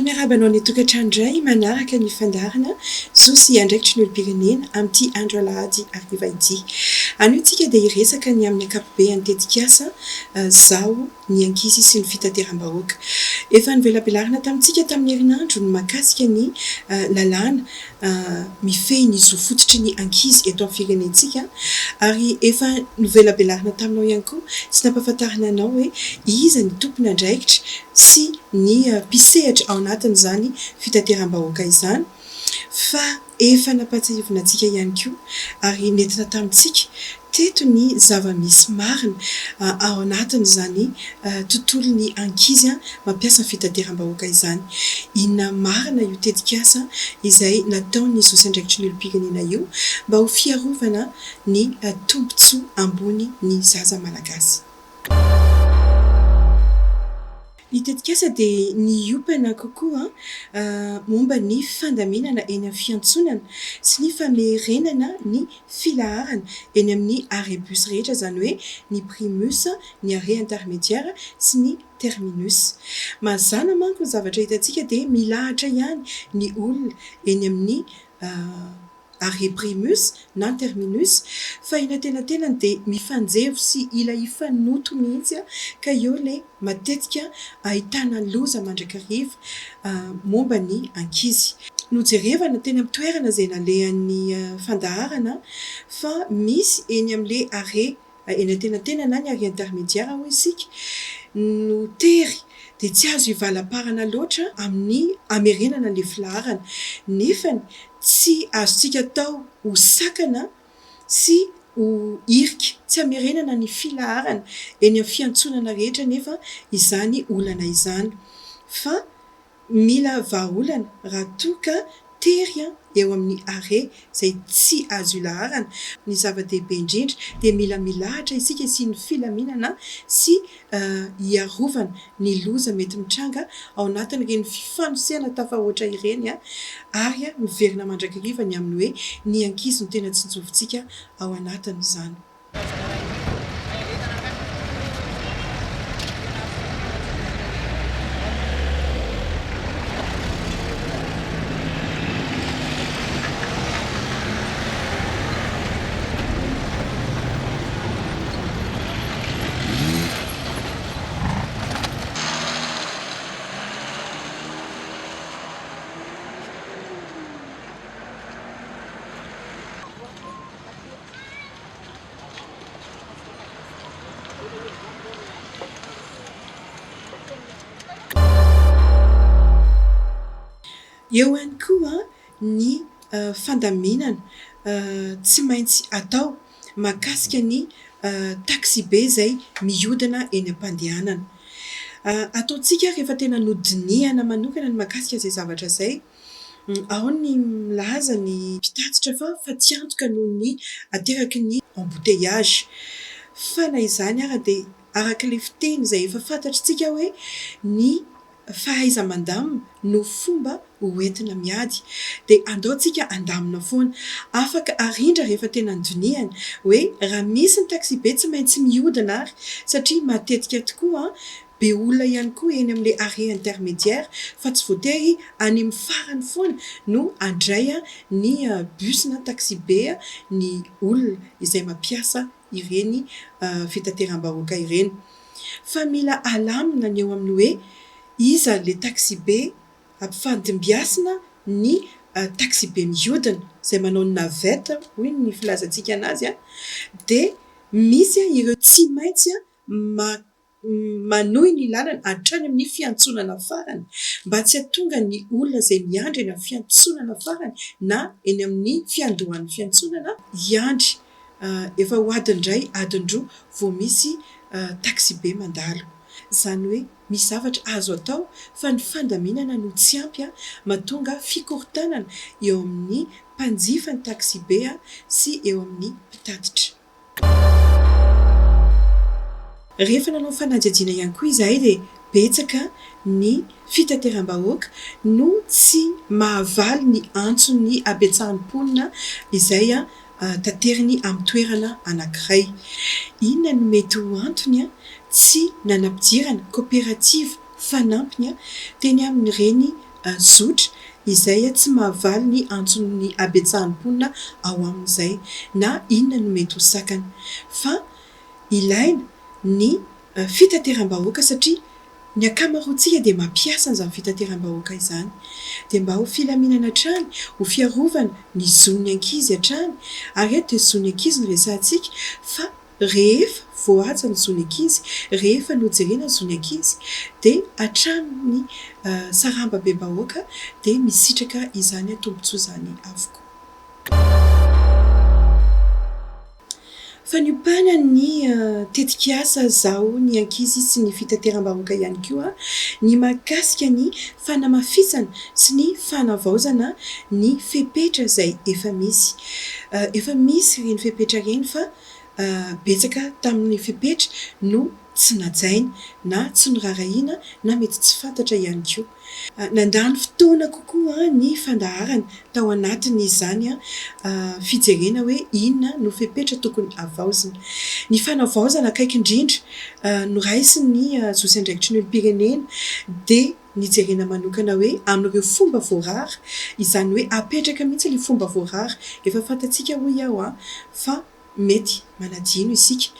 Miarabanao ny tokantrandray manaraka ny fandarana Zosia andraikitry ny olopirenena amin'ity andro alahady ariva ity. Aniotsika dia iresaka ny amin'ny ankapobeny tetikasa zao ny ankizy sy ny fitateram-bahoaka. Efa nivelabelarina tamintsika tamin'ny herinandro ny mahakasika ny lalàna mifehy ny zo fototry ny ankizy eto amin'ny firenentsika ary efa nivelabelarina taminao ihany koa sy nampahafantarina anao hoe iza ny tompony andraikitra sy ny mpisehatra ao anatin'izany fitateram-bahoaka izany fa efa nampatsahivina antsika ihany koa ary nentina tamintsika teto ny zava-misy marina ao anatin'izany tontolon'ny ankizy mampiasa fitateram-bahoaka izany. Inona marina io tetikasa izay nataon'ny Zosia andraikitry ny olopirenena io mba ho fiarovana ny tombontsoa ambony ny zaza malagasy. Ny tetikasa dia niopana kokoa momba ny fandaminana eny amin'ny fiantsonana sy ny famerenana ny filaharana eny amin'ny arébus rehetra, izany hoe ny primus, ny arrêt intermédiaire sy ny terminus. Mazana manko ny zavatra hitantsika dia milahatra ihany ny olona eny amin'ny arrêt primus na terminus fa ina tenatena dia mifanjevo sy ilay ifanoto mihitsy ka eo ilay matetika ahitana loza mandrakariva momba ny ankizy. Nojerevana teny amin'ny toerana izay nalehan'ny fandaharana fa misy eny amin'ilay arrêt eny tenatena na ny arrêt intermédiaire hoy isika no tery dia tsy azo hivalam-parana loatra amin'ny amerenana ilay filaharana nefany tsy azontsika atao ho sakana sy ho irika tsy amerenana ny filaharana eny amin'ny fiantsonana rehetra nefa izany olana izany fa mila vahaolana raha toa ka tery eo amin'ny arrêt izay tsy azo ilaharana. Ny zava-dehibe indrindra dia mila milahatra isika sy ny filaminana sy hiarovana ny loza mety mitranga ao anatin'ireny fifanosehana tafahoatra ireny ary miverina mandrakariva ny amin'ny hoe ny ankizy no tena tsinjovintsika ao anatin'izany. Eo ihany koa ny fandaminana tsy maintsy atao mahakasika ny taxibe izay mihodina eny am-pandehanana. Ataontsika rehefa tena nodinihana manokana ny mahakasika izay zavatra izay, ao ny milaza ny mpitatitra fa tsy antoka noho ny ateraky ny embouteillage fa na izany ary dia arak'ilay fiteny izay efa fantatritsika hoe ny fahaiza-mandamina no fomba hoentina miady dia andaontsika andamina foana. Afaka arindra rehefa tena nodinihana hoe raha misy ny taxibe tsy maintsy mihodina ary satria matetika tokoa be olona ihany koa eny amin'ilay arrêt intermédiaire fa tsy voatery any amin'ny farany foana no andray ny bus na taxibe ny olona izay mampiasa ireny fitateram-bahoaka ireny. Fa mila alamina ny eo amin'ny hoe iza le taxibe ampifandimbiasina ny taxibe mihodina izay manao ny navette hoy ny filazantsika anazy dia misy ireo tsy maintsy manohy ny lalana hatrany amin'ny fiantsonana farany mba tsy hahatonga ny olona izay miandry eny amin'ny fiantsonana farany na eny amin'ny fiandohan'ny fiantsonana hiandry efa ho adin-dray adin-droa vao misy taxibe mandalo. Izany hoe misy zavatra azo atao fa ny fandaminana no tsy ampy mahatonga fikorontanana eo amin'ny mpanjifa ny taxibe sy eo amin'ny mpitatitra. Rehefa nanao fanadihadiana ihany koa izahay dia betsaka ny fitateram-bahoaka no tsy mahavaly ny antson'ny habetsahan'ny mponina izay tateriny amin'ny toerana anankiray. Inona no mety ho antony tsy nanampidirana coopérative fanampiny teny amin'ireny zotra izay tsy mahavaly ny antson'ny abetsahan'ny-ponina ao amin'izay na inona no mety ho sakana fa ilaina ny fitateram-bahoaka satria ny akamaroantsika dia mampiasa an'izany fitateram-bahoaka izany dia mba ho filaminana hatrany ho fiarovana ny zon'ny ankizy hatrany ary eto dia zon'ny ankizy no resahantsika fa rehefa voaja ny zon'ny ankizy rehefa nojerena ny zon'ny ankizy dia hatramin'ny saramba-be-bahoaka dia misitraka izany tombontsoa izany avokoa. Fa niopana ny tetikasa zao ny ankizy sy ny fitateram-bahoaka ihany koa ny mahakasika ny fanamafisana sy ny fanavaozana ny fepetra izay efa misy reny fepetra reny fa betsaka tamin'ny fepetra no tsy najaina na tsy norarahiana na mety tsy fantatra ihany koa. Nandany fotoana kokoa ny fandaharana tao anatin'izany fijerena hoe inona no fepetra tokony avaozina. Ny fanavaozana akaiky indrindra noraisin'ny Zosy Andraikitry ny Olom-pirenena dia nijerena manokana hoe amin'ireo fomba voarara izany hoe apetraka mihitsy ilay fomba voarara efa fantatsika hoy aho fa mety manadino isika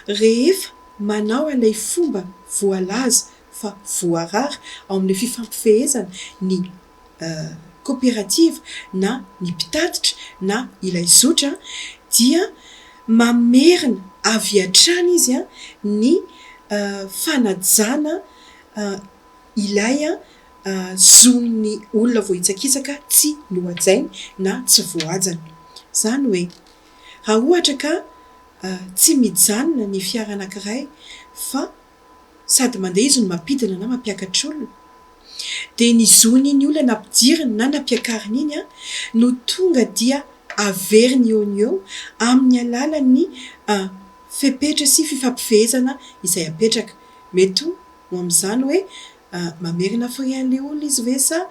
rehefa manao ilay fomba voalaza fa voarara ao amin'ny fifampifehezana ny coopérative na ny mpitatitra na ilay zotra dia mamerina avy hatrany izy ny fanajana ilay zon'ny olona voahitsakitsaka tsy nohajainy na tsy voajana. Izany hoe raha ohatra ka tsy mijanona ny fiara anankiray fa sady mandeha izy no mampidina na mampiakatra olona dia ny zon'iny olona nampidiriny na nampiakariny iny no tonga dia averiny eo ny eo amin'ny alalan'ny fepetra sy fifampifehezana izay apetraka. Mety ho amin'izany hoe mamerina firian'ilay olona izy ve sa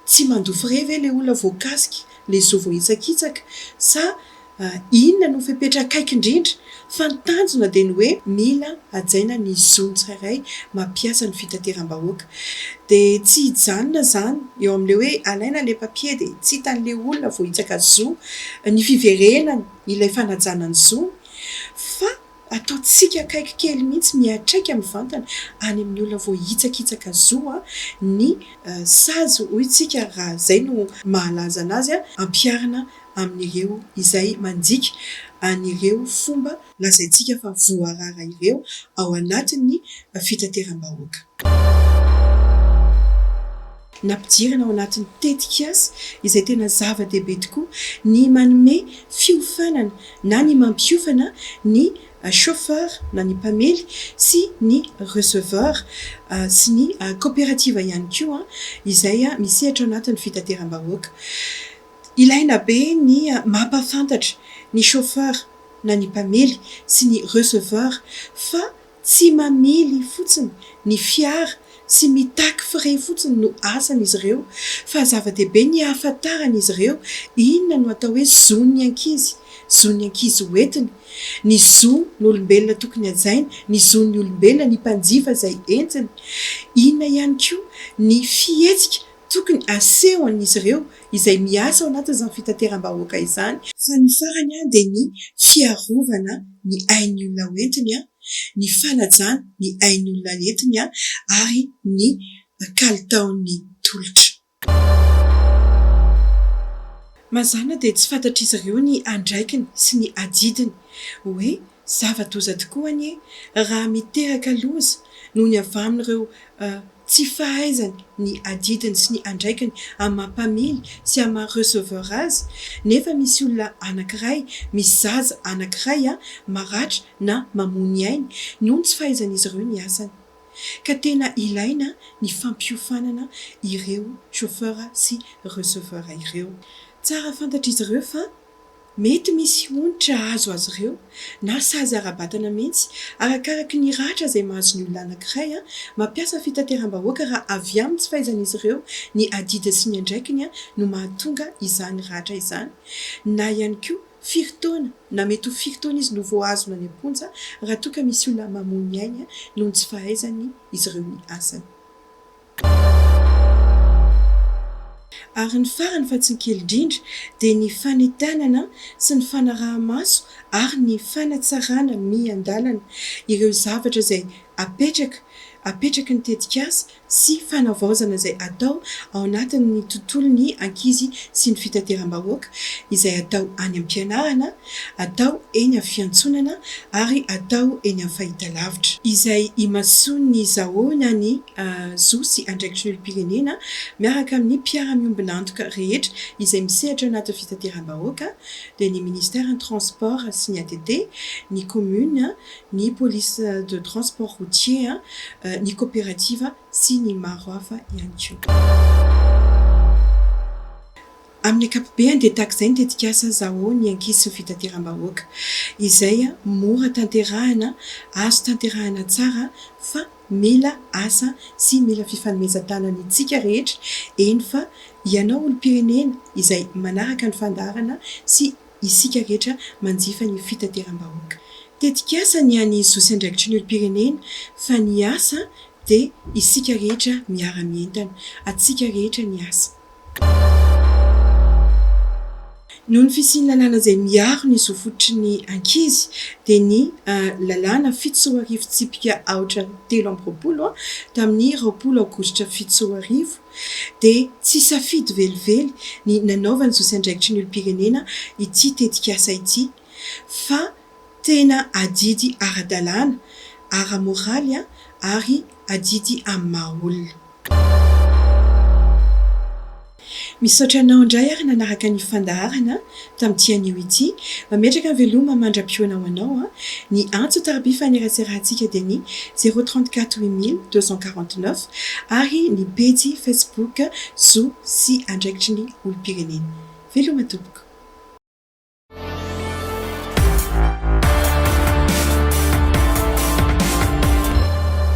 tsy mandofy re ve ilay olona voakasika ilay zo voahitsakitsaka sa inona no fepetra akaiky indrindra fa ny tanjona dia ny hoe mila hajaina ny zony tsirairay mampiasa ny fitateram-bahoaka dia tsy hijanona izany eo amin'ilay hoe alaina ilay papier dia tsy hitan'ilay olona voahitsaka zo ny fiverenany ilay fanajana ny zony fa ataontsika akaiky kely mihitsy miatraika amin'ny vantana any amin'ny olona voahitsakitsaka zo ny sazy hoy isika raha izay no mahalaza anazy ampiarina amin'ireo izay mandika an'ireo fomba lazaintsika fa voarara ireo ao anatin'ny fitateram-bahoaka. Nampidirana ao anatin'ny tetikasa izay tena zava-dehibe tokoa ny manome fiofanana na ny mampiofana ny chauffeur na ny mpamely sy ny receveur sy ny coopérative ihany koa izay misehatra ao anatin'ny fitateram-bahoaka. Ilaina be ny mampafantatra ny chauffeur na ny mpamely sy ny receveur fa tsy mamely fotsiny ny fiara sy mitaky frais fotsiny no asan'izy ireo fa zava-dehibe ny ahafantaran'izy ireo inona no atao hoe zon'ny ankizy hoentiny, ny zo ny olombelona tokony hajaina, ny zon'ny olombelona ny mpanjifa izay entiny, inona ihany koa ny fihetsika tokony asehon'izy ireo izay miasa ao anatin'izany fitateram-bahoaka izany fa ny farany dia ny fiarovana ny ain'ny olona hoentiny ny fanajana ny ain'ny olona entiny ary ny kalitaon'ny tolotra. Mazana dia tsy fantatr'izy ireo ny andraikiny sy ny adidiny hoe zava-doza tokoa anie raha miteraka loza noho ny avy amin'ireo tsy fahaizany ny adidiny sy ny andraikiny amin'ny mampamily sy amin'ny receveur azy nefa misy olona anankiray misy zaza anankiray maratra na mamony ainy noho ny tsy fahaizan'izy ireo ny asany ka tena ilaina ny fampiofanana ireo chauffeur sy receveur ireo. Tsara fantatr'izy ireo fa mety misy onitra azo azy ireo na sazy ara-batana mihitsy arakaraka ny ratra izay mahazo ny olona anankiray mampiasa fitateram-bahoaka raha avy amin'ny tsy fahaizan'izy ireo ny adida sy ny andraikiny no mahatonga izany ratra izany na ihany koa firy na mety ho firy izy no voazona ny amponja raha toa ka misy olona mamony ainy noho ny tsy fahaizany izy ireo ny asany. Ary ny farany fa tsy ny kely indrindra dia ny fanentanana sy ny fanaraha-maso ary ny fanatsarana miandalana ireo zavatra izay apetraky ny tetikasa sy fanavaozana izay atao ao anatin'ny tontolon'ny ankizy sy ny fitateram-bahoaka izay atao any am-pianarana, atao eny amin'ny fiantsonana ary atao eny amin'ny fahitalavitra. Izay imasoan'ny zahoana ny zo sy andraikitry ny olom-pirenena miaraka amin'ny mpiara-miombina antoka rehetra izay misehatra anatin'ny fitateram-bahoaka dia ny ministère ny transport sy ny ATT, ny commune, ny police de transport routier, ny coopérative sy ny maro hafa ihany koa. Amin'ny ankapobeny dia tahak'izay ny tetikasa zahoany ankizy sy fitateram-bahoaka izay mora tanterahana, azo tanterahana tsara fa mila asa sy mila fifanomezan-tanana itsika rehetra eny fa ianao olom-pirenena izay manaraka ny fandaharana sy isika rehetra manjifa ny fitateram-bahoaka. Tetikasa ny an'ny zo sy andraikitry ny olom-pirenena fa ny asa dia isika rehetra miara-mientana, atsika rehetra ny asa. Noho ny fisian'ny lalàna izay miaro ny zo fototry ny ankizy dia ny lalàna 7 tsipika aotra 3 tamin'ny 20 aogositra 7 dia tsy safidy velively ny nanaovany zo sy andraikitry ny olom-pirenena ity tetikasa ity fa tena adidy ara-dalàna, ara-moraly ary adidy amin'ny maha-olona. Misaotra anao indray ary nanaraka ny fandaharana tamin'ity anio ity. Mametraka ny veloma mandra-pioana ho anao. Ny antso taraby faneraserahantsika dia ny 034 8249 ary ny pejy Facebook zo sy andraikitry ny olom-pirenena. Veloma tompoko.